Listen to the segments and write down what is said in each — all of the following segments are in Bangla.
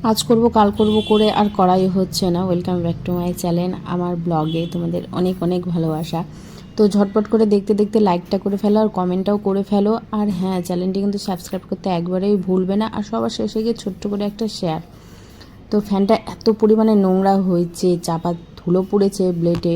আজ করব কাল করব করে আর করাই হচ্ছে না। Welcome back to my channel. আমার ব্লগে তোমাদের অনেক অনেক ভালোবাসা। তো ঝটপট করে দেখতে দেখতে লাইকটা করে ফেলো আর কমেন্টটাও করে ফেলো। আর হ্যাঁ, চ্যানেলটি কিন্তু সাবস্ক্রাইব করতে একবারেই ভুলবে না। আর সবার শেষে গিয়ে ছোট্ট করে একটা শেয়ার। তো ফ্যানটা এত পরিমাণে নোংরা হয়েছে, চাপা ধুলো পড়েছে ব্লেডে,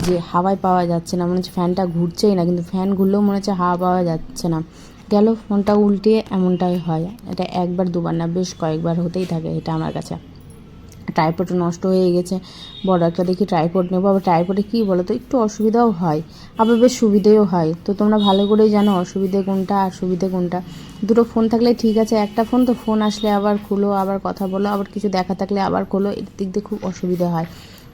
যে হাওয়ায় পাওয়া যাচ্ছে না। মনে হচ্ছে ফ্যানটা ঘুরছেই না, কিন্তু ফ্যান ঘুরলেও মনে হচ্ছে হাওয়া পাওয়া যাচ্ছে না। গেল ফোনটা উল্টে, এমনটাই হয়। এটা একবার দুবার না, বেশ কয়েকবার হতেই থাকে এটা আমার কাছে। ট্রাইপডও নষ্ট হয়ে গেছে। বড় একটা দেখি ট্রাইপড নেবো। আবার ট্রাইপডে কী বলো তো, একটু অসুবিধাও হয়, আবার বেশ সুবিধেও হয়। তো তোমরা ভালো করেই জানো অসুবিধে কোনটা আর সুবিধে কোনটা। দুটো ফোন থাকলে ঠিক আছে, একটা ফোন তো ফোন আসলে আবার খুলো, আবার কথা বলো, আবার কিছু দেখা থাকলে আবার খোলো, এর দিক দিয়ে খুব অসুবিধা হয়।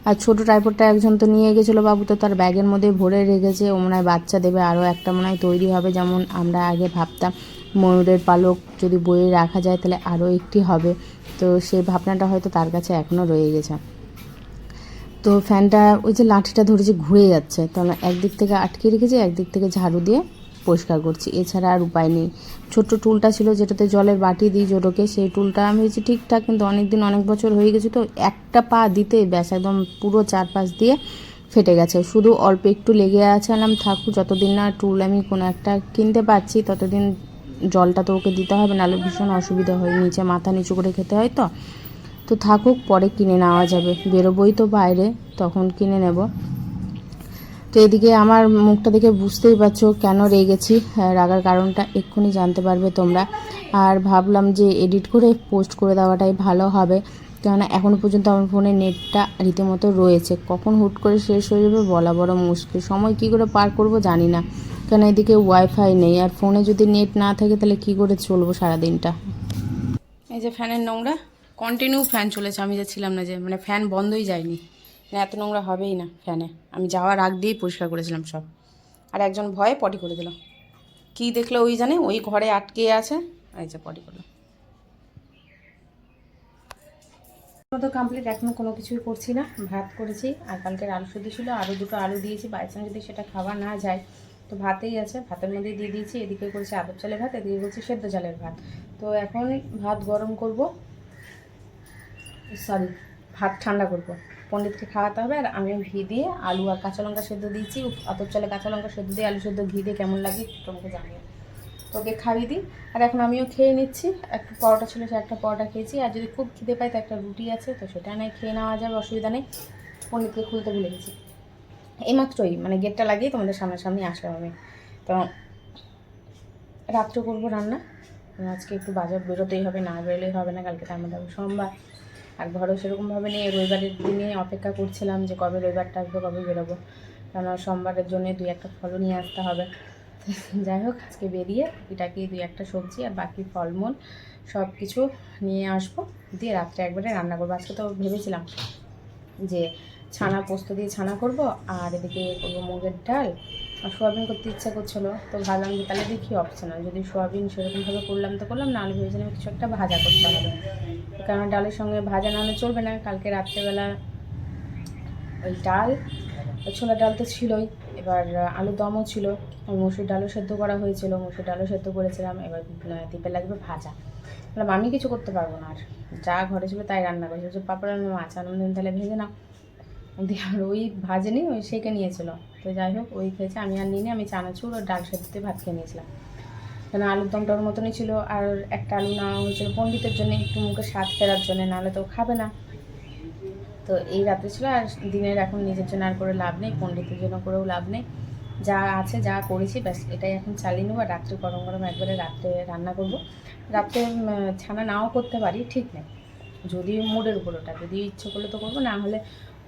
আর ছোটো ট্রাইপডটা একজন তো নিয়ে গেছিলো বাবু, তো তার ব্যাগের মধ্যে ভরে রেখেছে। ও মনে হয় বাচ্চা দেবে, আরও একটা মনে হয় তৈরি হবে। যেমন আমরা আগে ভাবতাম ময়ূরের পালক যদি বইয়ে রাখা যায় তাহলে আরও একটি হবে, তো সেই ভাবনাটা হয়তো তার কাছে এখনও রয়ে গেছে। তো ফ্যানটা ওই যে লাঠিটা ধরেছে ঘুরে যাচ্ছে, তো আমরা একদিক থেকে আটকে রেখেছি, একদিক থেকে ঝাড়ু দিয়ে পরিষ্কার করছি, এছাড়া আর উপায় নেই। ছোট্ট টুলটা ছিল যেটাতে জলের বাটি দিই জোটোকে, সেই টুলটা আমি হয়েছি ঠিকঠাক, কিন্তু অনেক বছর হয়ে গেছে, তো একটা পা দিতে ব্যাস একদম পুরো চারপাশ দিয়ে ফেটে গেছে। শুধু অল্প একটু লেগে আছে, আলাম থাকুক, যতদিন না টুল আমি কোনো একটা কিনতে পারছি ততদিন জলটা তো ওকে দিতে হবে, নাহলে ভীষণ অসুবিধা হয়, নিচে মাথা নিচু করে খেতে হয়। তো তো থাকুক, পরে কিনে নেওয়া যাবে, বেরোবই তো বাইরে, তখন কিনে নেব। তো এদিকে আমার মুখটা দেখে বুঝতেই পারছো কেন রেগেছি, রাগার কারণটা এক্ষুনি জানতে পারবে তোমরা। আর ভাবলাম যে এডিট করে পোস্ট করে দেওয়াটাই ভালো হবে, কেননা এখনও পর্যন্ত আমার ফোনে নেটটা রীতিমতো রয়েছে। কখন হুট করে শেষ হয়ে যাবে বলা বড় মুশকিল, সময় কী করে পার করব জানি না, কেন এদিকে ওয়াইফাই নেই, আর ফোনে যদি নেট না থাকে তাহলে কী করে চলবো সারাদিনটা। এই যে ফ্যানের নোংরা, কন্টিনিউ ফ্যান চলেছে, আমি যে ছিলাম না, যে মানে ফ্যান বন্ধই যায়নি, না এত নোংরা হবেই না ফ্যানে। আমি যাওয়ার আগ দিয়েই পরিষ্কার করেছিলাম সব। আর একজন ভয়ে পটি করে দিল, কী দেখলো ওই জানে, ওই ঘরে আটকে আছে, এই যে পটি করলো। তো কমপ্লিট, এখনও কোনো কিছুই করছি না। ভাত করেছি, আর কালকের আলু সেদ্ধ ছিল, আরও দুটো আলু দিয়েছি, বাইচান্স যদি সেটা খাওয়া না যায় তো ভাতেই আছে, ভাতের মধ্যেই দিয়ে দিয়েছি। এদিকে করেছি আদর চালের ভাত, এদিকে করেছি সেদ্ধ চালের ভাত। তো এখন ভাত গরম করব, সরি, ভাত ঠান্ডা করবো, পণ্ডিতকে খাওয়াতে হবে। আর আমি ঘি দিয়ে আলু আর কাঁচা লঙ্কা সেদ্ধ দিয়েছি, আতপ চালে কাঁচা লঙ্কা সেদ্ধ দিয়ে আলু সেদ্ধ ঘি দিয়ে কেমন লাগে তোমাকে জানিও। তোকে খাইয়ে দিই, আর এখন আমিও খেয়ে নিচ্ছি। একটু পরোটা ছিল, সে একটা পরোটা খেয়েছি, আর যদি খুব খিদে পাই তো একটা রুটি আছে, তো সেটা নয় খেয়ে নেওয়া যাবে, অসুবিধা নেই। পণ্ডিতকে খুলতে ভুলে গেছি, এইমাত্রই মানে গেটটা লাগিয়ে তোমাদের সামনাসামনি আসলাম আমি। তো রাত্রে করবো রান্না, আজকে একটু বাজার বেরোতেই হবে, না বেরোলেই হবে না, কালকে তার মধ্যে হবে সোমবার। আর ঘরেও সেরকমভাবে নেই, রবিবারের দিনে অপেক্ষা করছিলাম যে কবে রবিবারটা আসবে, কবে বেরোবো, কেননা সোমবারের জন্য 2-1 ফলও নিয়ে আসতে হবে। যাই হোক, আজকে বেরিয়ে এটাকে 2-1 সবজি আর বাকি ফলমূল সব কিছু নিয়ে আসবো, দিয়ে রাত্রে একবারে রান্না করবো। আজকে তো ভেবেছিলাম যে ছানা পোস্ত দিয়ে ছানা করব, আর এদিকে করবো মুগের ডাল, আর সোয়াবিন করতে ইচ্ছা করছিলো, তো ভাবলাম যে তাহলে দেখি অপশনাল, যদি সোয়াবিন সেরকমভাবে করলাম তো করলাম, না হলে ভেবেছিলাম কিছু একটা ভাজা করতে হবে, কারণ ডালের সঙ্গে ভাজা না হলে চলবে না। কালকে রাত্রেবেলা ওই ডাল, ছোলার ডাল তো ছিলই, এবার আলু দমও ছিল, মসুর ডালও সেদ্ধ করা হয়েছিল, মসুর ডালও সেদ্ধ করেছিলাম, এবার দ্বীপে লাগবে ভাজা। বললাম আমি কিছু করতে পারবো না, আর যা ঘরে ছিল তাই রান্না করেছিল, যে পাপড় মাছ আনন্দিন তাহলে ভেজে নাও দিয়ে, আর ওই ভাজেনি, ওই সেঁকে নিয়েছিল। তো যাই হোক, ওই খেয়েছে, আমি আর নিয়ে আমি চানাচুর আর ডাল সেদ্ধতে ভাত খেয়ে নিয়েছিলাম, কেন আলুর দমটা ওর মতনই ছিল। আর একটা আলু নেওয়া হয়েছিল পণ্ডিতের জন্য, একটু মুখে স্বাদ ফেরার জন্য, নাহলে তো খাবে না। তো এই রাত্রে ছিল, আর দিনের এখন নিজের জন্য আর করে লাভ নেই, পণ্ডিতের জন্য করেও লাভ নেই, যা আছে যা করেছি ব্যাস এটাই এখন চালিয়ে নেবো। আর রাত্রে গরম গরম একবারে রাত্রে রান্না করব। রাত্রে ছানা নাও করতে পারি, ঠিক নেই, যদি মুডের উপর, ওটা যদি ইচ্ছে করলে তো করবো, না হলে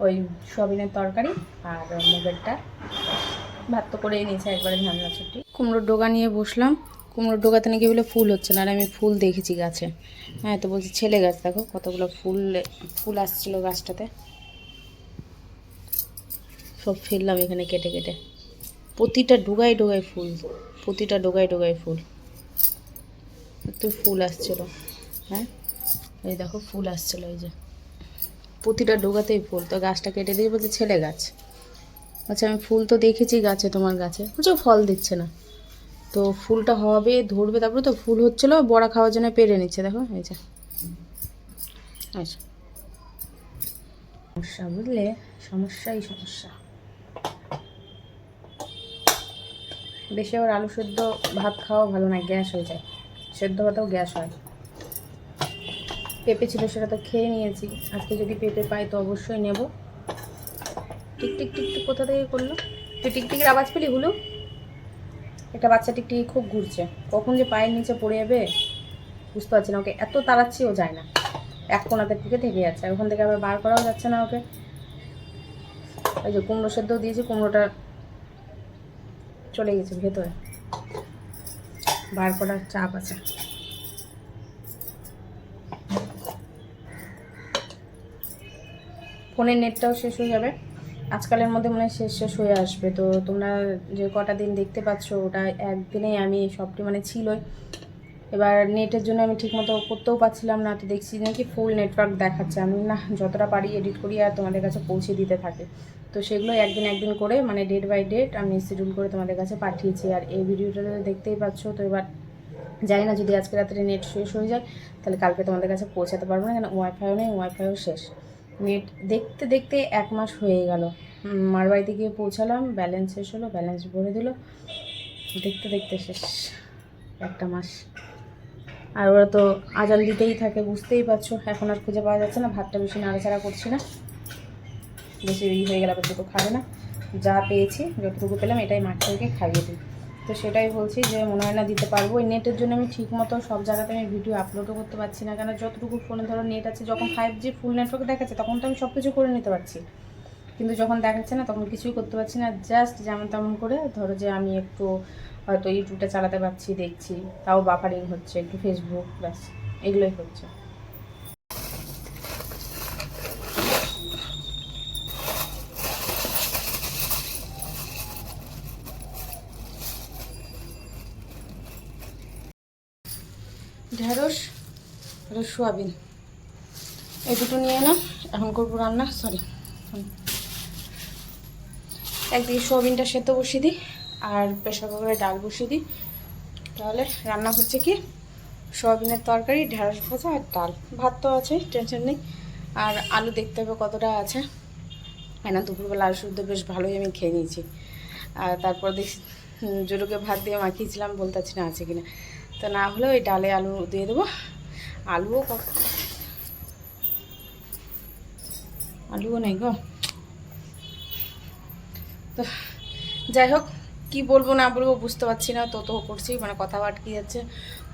ওই সয়াবিনের তরকারি আর মুগেরটা ভাত তো করেই নিয়েছে একবারে ঝামেলা ছুটি। কুমড়োর ডোগা নিয়ে বসলাম, কুমড়োর ডোগাতে নাকি বলে ফুল হচ্ছে না, আর আমি ফুল দেখেছি গাছে, হ্যাঁ তো বলছি ছেলে গাছ, দেখো কতগুলো ফুল ফুল আসছিলো গাছটাতে, সব ফেললাম এখানে কেটে কেটে, প্রতিটা ডোগায় ডোগায় ফুল, প্রতিটা ডোগায় ডোগায় ফুল, একটু ফুল আসছিলো, হ্যাঁ এই দেখো ফুল আসছিলো, এই যে প্রতিটা ডোগাতেই ফুল। তো গাছটা কেটে দিয়ে বলছে ছেলে গাছ, আচ্ছা আমি ফুল তো দেখেছি গাছে, তোমার গাছে বলছো ফল দিচ্ছে না, তো ফুলটা হবে ধরবে, তারপরে তো ফুল হচ্ছিলো, বড়া খাওয়ার জন্য পেরে নিচ্ছে, দেখো এই যে আচ্ছা, সমস্যা বুঝলে, সমস্যাই সমস্যা। বেশি আবার আলু সেদ্ধ ভাত খাওয়া ভালো না, গ্যাস হয়ে যায়। সেদ্ধ ভাতেও গ্যাস হয়। পেঁপে ছিল, সেটা তো খেয়ে নিয়েছি। আজকে যদি পেঁপে পাই তো অবশ্যই নেব। টিক টিক টিক টিক কোথা থেকে করলো? তুই টিকটিকির আওয়াজ পেলি হুলু? একটা বাচ্চা টিকটিকি খুব ঘুরছে, কখন যে পায়ের নিচে পড়ে যাবে বুঝতে পারছি না। ওকে এত তাড়াচ্ছি, ও যায় না, এক কোনাতে থেকে যাচ্ছে। ওখান থেকে আবার বার করাও যাচ্ছে না ওকে। ওই যে কুমড়ো সেদ্ধ দিয়েছি, কুমড়োটা চলে গেছে ভেতরে, বার করার চাপ আছে। ফোনের নেটটাও শেষ হয়ে যাবে আজকালের মধ্যে, মনে হয় শেষ হয়ে আসবে। তো তোমরা যে কটা দিন দেখতে পাচ্ছ, ওটা একদিনেই আমি সবটি মানে ছিলই। এবার নেটের জন্য আমি ঠিকমতো করতেও পারছিলাম না। তো দেখছি নাকি ফুল নেটওয়ার্ক দেখাচ্ছে। আমি না যতটা পারি এডিট করি আর তোমাদের কাছে পৌঁছে দিতে থাকি। তো সেগুলো একদিন করে মানে ডেট বাই ডেট আমি শিডিউল করে তোমাদের কাছে পাঠিয়েছি। আর এই ভিডিওটা দেখতেই পাচ্ছ। তো এবার জানি না, যদি আজকে রাত্রে নেট শেষ হয়ে যায় তাহলে কালকে তোমাদের কাছে পৌঁছাতে পারবো না, কেন ওয়াইফাইও নেই, ওয়াইফাইও শেষ। নেট দেখতে দেখতে 1 মাস হয়ে গেল। মার বাড়িতে গিয়ে পৌঁছালাম, ব্যালেন্স শেষ হলো, ব্যালেন্স ভরে দিল, দেখতে দেখতে শেষ 1 মাস। আর ওরা তো আজান দিতেই থাকে, বুঝতেই পারছো। এখন আর খুঁজে পাওয়া যাচ্ছে না। ভাতটা বেশি নাড়াচাড়া করছি না, বেশি হয়ে গেলে আবার দুটো খাবে না। যা পেয়েছি, যতটুকু পেলাম এটাই মাঠটাকে খাইয়ে দিই। তো সেটাই বলছি যে মনে হয় না দিতে পারবো। এই নেটের জন্য আমি ঠিক মতো সব জায়গাতে আমি ভিডিও আপলোডও করতে পারছি না, কেন যতটুকু ফোনে ধরো নেট আছে, যখন 5G ফুল নেটওয়ার্ক দেখাচ্ছে তখন তো আমি সব কিছু করে নিতে পারছি, কিন্তু যখন দেখাচ্ছে না তখন কিছুই করতে পারছি না। জাস্ট যেমন তেমন করে ধরো যে আমি একটু হয়তো ইউটিউবটা চালাতে পারছি, দেখছি, তাও বাফারিং হচ্ছে, একটু ফেসবুক, ব্যাস এগুলোই হচ্ছে। ঢেঁড়স আর সোয়াবিন এই দুটো নিয়ে না এখন করবো রান্না। সরি, একদিকে সোয়াবিনটা সেদ্ধ বসিয়ে দিই আর প্রেশার কুকারে ডাল বসিয়ে দিই, তাহলে রান্না হচ্ছে কি সোয়াবিনের তরকারি, ঢেঁড়স ভাজা আর ডাল। ভাত তো আছে, টেনশন নেই। আর আলু দেখতে হবে কতটা আছে। হ্যাঁ না, দুপুরবেলা আলু শুদ্ধ বেশ ভালোই আমি খেয়ে নিয়েছি। আর তারপর দেখছি জোরুকে ভাত দিয়ে মাখিয়েছিলাম, বলতে পারছি না আছে কিনা। তো না হলে ওই ডালে আলু দিয়ে দেবো। আলুও নেই গো। তো যাই হোক, কি বলবো না বলবো বুঝতে পারছি না। তো করছি, মানে কথা আটকে যাচ্ছে,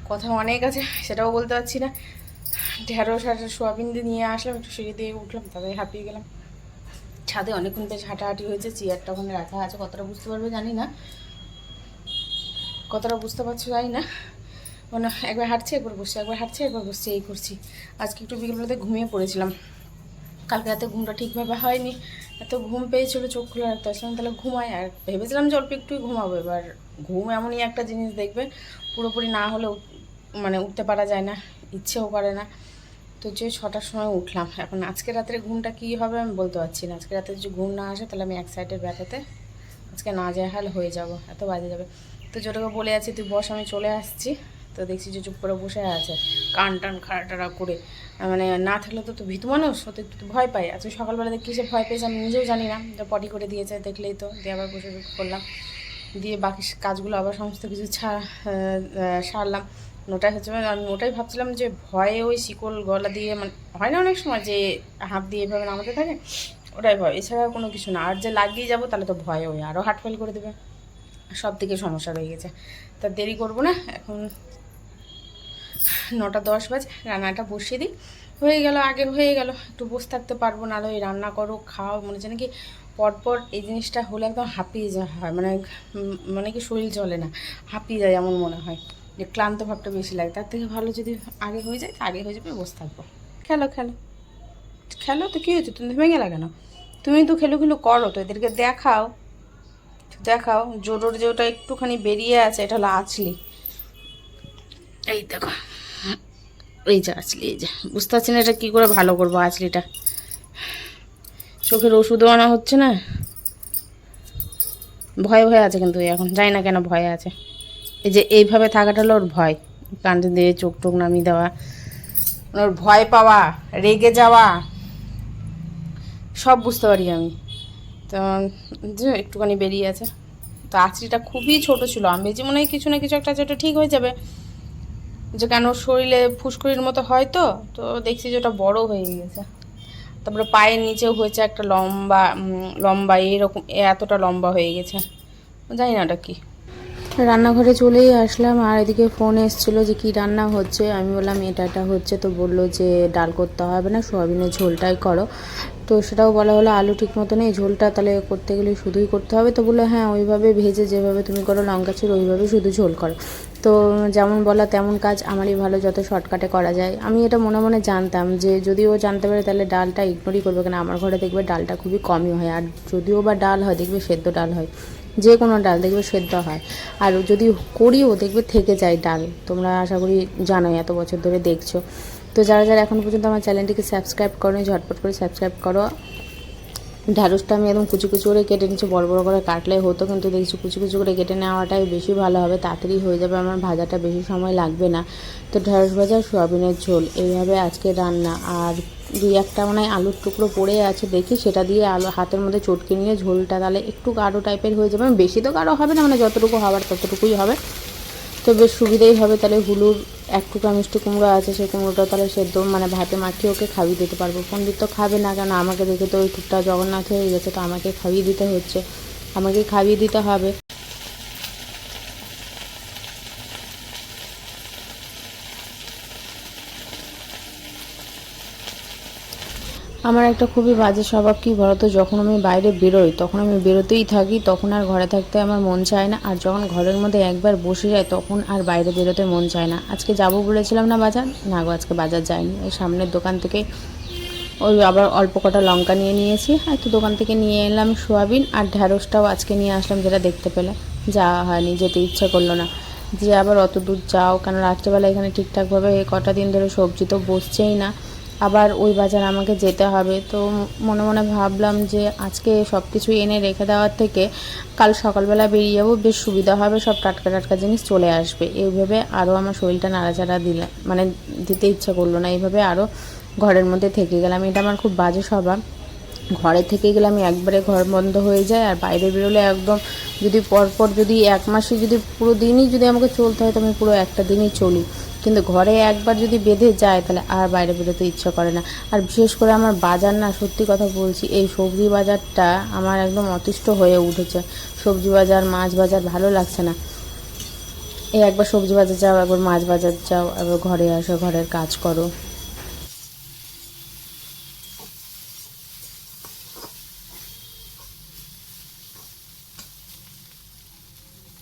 কথা অনেক আছে, সেটাও বলতে পারছি না। ঢেঁড়স আর সোয়াবিন দিয়ে নিয়ে আসলাম, একটু সিঁড়ি দিয়ে উঠলাম, তাদের হাঁপিয়ে গেলাম। ছাদে অনেকক্ষণ বেশ হাঁটাহাঁটি হয়েছে, চেয়ারটা ওখানে রাখা আছে, কতটা বুঝতে পারবে জানি না, কতটা বুঝতে পারছো জানি না। মানে একবার হাঁটছে একবার বসছে, একবার হাঁটছে একবার বসছে, এই করছি। আজকে একটু বিকেলবেলাতে ঘুমিয়ে পড়েছিলাম, কালকে রাতে ঘুমটা ঠিকভাবে হয়নি, এত ঘুম পেয়েছিল, চোখ খুলে রাখতে আসলাম, তাহলে ঘুমাই। আর ভেবেছিলাম যে অল্প একটুই ঘুমাবো। এবার ঘুম এমনই একটা জিনিস, দেখবে পুরোপুরি না হলেও মানে উঠতে পারা যায় না, ইচ্ছেও করে না। তো যে 6টার সময় উঠলাম। এখন আজকে রাতের ঘুমটা কী হবে আমি বলতে পারছি না। আজকে রাতে যদি ঘুম না আসে তাহলে আমি এক সাইডের ব্যথাতে আজকে নাজেহাল হয়ে যাব, এত বাজে যাবে। তো যেটাকে বলে আছি তুই বস, আমি চলে আসছি। তো দেখছি যে চুপ করে বসে আছে, কান টান খাড়া করে, মানে না থাকলে তো ভীতু মানুষ, হতে একটু ভয় পাই। আজকে সকালবেলা দেখি সে ভয় পেয়েছে, আমি নিজেও জানি না। পটি করে দিয়েছে দেখলেই তো, দিয়ে আবার বসে করলাম, দিয়ে বাকি কাজগুলো আবার সমস্ত কিছু সারলাম। ওটাই হচ্ছে, আমি ওটাই ভাবছিলাম যে ভয়ে ওই শিকল গলা দিয়ে, মানে হয় না অনেক সময় যে হাত দিয়ে এভাবে নামাতে থাকে, ওটাই ভয়, এছাড়া কোনো কিছু না। আর যে লাগিয়ে যাবো তাহলে তো ভয়ে ওই আরও হার্ট ফেল করে দেবে, সব দিকে সমস্যা রয়ে গেছে। তা দেরি করবো না, এখন 9টা 10 বাজে, রান্নাটা বসিয়ে দিই। হয়ে গেল, আগে হয়ে গেল, একটু বসে থাকতে পারবো না। ওই রান্না করো খাও, মনে হচ্ছে নাকি পরপর এই জিনিসটা হলে একদম হাঁপিয়ে যা হয়, মানে কি শরীর চলে না, হাঁপিয়ে যায় এমন মনে হয়, যে ক্লান্ত ভাবটা বেশি লাগে। তার থেকে ভালো যদি আগে হয়ে যায়, আগে হয়ে যাবে, বসে থাকবো। খেলো খেলো খেলো, তো কী হয়েছে, তুমি ভেঙে লাগে না, তুমি তো খেলো করো, তো এদেরকে দেখাও দেখাও। জোটোর যে ওটা একটুখানি বেরিয়ে আছে, এটা হলো আঁচলি, এই দেখো, এই যে আঁচলি, এই যে বুঝতে পারছি না এটা কী করে ভালো করবো আঁচলিটা। চোখের ওষুধও আনা হচ্ছে না, ভয়ে আছে, কিন্তু এখন জানি না কেন ভয়ে আছে। এই যে এইভাবে থাকাটা হলো ওর ভয়, কান দিয়ে চোখ টোক নামিয়ে দেওয়া, ওর ভয় পাওয়া, রেগে যাওয়া সব বুঝতে পারি আমি। তো যে একটুখানি বেরিয়ে আছে, তো আঁচড়িটা খুবই ছোট ছিল, আমি ভেবেছি মনে হয় কিছু না কিছু একটা যেটা ঠিক হয়ে যাবে, যে কেন শরীরে ফুসকুড়ির মতো হয়, তো তো দেখছি যে ওটা বড় হয়ে গেছে। তারপরে পায়ের নিচেও হয়েছে একটা লম্বা লম্বা এরকম এতটা লম্বা হয়ে গেছে, জানি না ওটা কী। রান্নাঘরে চলেই আসলাম, আর এদিকে ফোন এসেছিলো যে কি রান্না হচ্ছে। আমি বললাম এটা হচ্ছে, তো বললো যে ডাল করতে হবে না, সোয়াবিনের ঝোলটাই করো। তো সেটাও বলা হলো আলু ঠিক মতো নেই, ঝোলটা তাহলে করতে গেলে শুধুই করতে হবে। তো বললো হ্যাঁ ওইভাবে ভেজে যেভাবে তুমি করো লঙ্কা ছিল ওইভাবে শুধু ঝোল করো। তো যেমন বলা তেমন কাজ, আমারই ভালো যত শর্টকাটে করা যায়। আমি এটা মনে মনে জানতাম যে যদি ও জানতে পারে তাহলে ডালটা ইগনোরই করবে, কেন আমার ঘরে দেখবে ডালটা খুবই কমই হয়, আর যদিও বা ডাল হয় দেখবে সেদ্ধ ডাল হয়, যে কোনো ডাল দেখবে সেদ্ধ হয়। আর যদি করিও দেখবে থেকে যায় ডাল, তোমরা আশা করি জানোই, এত বছর ধরে দেখছো। তো যারা যারা এখন পর্যন্ত আমার চ্যানেলটিকে সাবস্ক্রাইব করো, ঝটপট করে সাবস্ক্রাইব করো। ঢ্যাঁড়সটা আমি একদম কুচি কুচি করে কেটে নিচ্ছি, বড় বড় করে কাটলে হতো, কিন্তু দেখছি কুচি কুচি করে কেটে নেওয়াটাই বেশি ভালো হবে, তাড়াতাড়ি হয়ে যাবে, আমার ভাজাটা বেশি সময় লাগবে না। তো ঢ্যাঁড়স ভাজা সোয়াবিনের ঝোল এইভাবে আজকে রান্না। আর দুই একটা মানে আলুর টুকরো পড়ে আছে, দেখি সেটা দিয়ে আলু হাতের মধ্যে চটকে নিয়ে ঝোলটা তাহলে একটু গাঢ় টাইপের হয়ে যাবে, বেশি তো গাঢ় হবে না, মানে যতটুকু হওয়ার ততটুকুই হবে। তো বেশ সুবিধাই হবে, তাহলে হুলুর এক টুকরা মিষ্টি কুমড়ো আছে, সেই কুমড়োটা তাহলে সেদ্ধ মানে ভাতে মাখিয়ে ওকে খাইয়ে দিতে পারবো। পণ্ডিত তো খাবে না, কেন আমাকে দেখে তো ওই টুকটা জগন্নাথ হয়ে গেছে, তো আমাকে খাইয়ে দিতে হচ্ছে, আমাকে খাইয়ে দিতে হবে। আমার একটা খুবই বাজে স্বভাব কী বলতো, যখন আমি বাইরে বেরোই তখন আমি বেরোতেই থাকি, তখন আর ঘরে থাকতে আমার মন চায় না, আর যখন ঘরের মধ্যে একবার বসে যায় তখন আর বাইরে বেরোতে মন চায় না। আজকে যাবো বলেছিলাম না বাজার, না গো আজকে বাজার যাইনি, ওই সামনের দোকান থেকে ওই আবার অল্প কটা লঙ্কা নিয়ে নিয়েছি, আর একটু দোকান থেকে নিয়ে এলাম সোয়াবিন, আর ঢ্যাঁড়সটাও আজকে নিয়ে আসলাম, যেটা দেখতে পেলে যাওয়া হয়নি, যেতে ইচ্ছা করলো না, যে আবার অত দূর যাও কেন, রাত্রেবেলা এখানে ঠিকঠাকভাবে কটা দিন ধরে সবজি তো বসছেই না, আবার ওই বাজার আমাকে যেতে হবে। তো মনে মনে ভাবলাম যে আজকে সব কিছু এনে রেখে দেওয়ার থেকে কাল সকালবেলা বেরিয়ে যাবো, বেশ সুবিধা হবে, সব টাটকা টাটকা জিনিস চলে আসবে। এইভাবে আরও আমার শরীরটা নাড়াচাড়া দিলে মানে দিতে ইচ্ছা করলো না, এইভাবে আরও ঘরের মধ্যে থেকে গেলাম, এটা আমার খুব বাজে স্বভাব। ঘরে থেকে গেলে আমি একবারে ঘর বন্ধ হয়ে যায়, আর বাইরে বেরোলে একদম যদি পরপর যদি এক মাসে যদি পুরো দিনই যদি আমাকে চলতে হয় তো আমি পুরো একটা দিনই চলি, কিন্তু ঘরে একবার যদি বেঁধে যায় তাহলে আর বাইরে বেরোতে ইচ্ছা করে না। আর বিশেষ করে আমার বাজার না, সত্যি কথা বলছি, এই সবজি বাজারটা আমার একদম অতিষ্ঠ হয়ে উঠেছে, সবজি বাজার মাছ বাজার ভালো লাগছে না। এই একবার সবজি বাজার যাও, একবার মাছ বাজার যাও, একবার ঘরে আসো, ঘরের কাজ করো,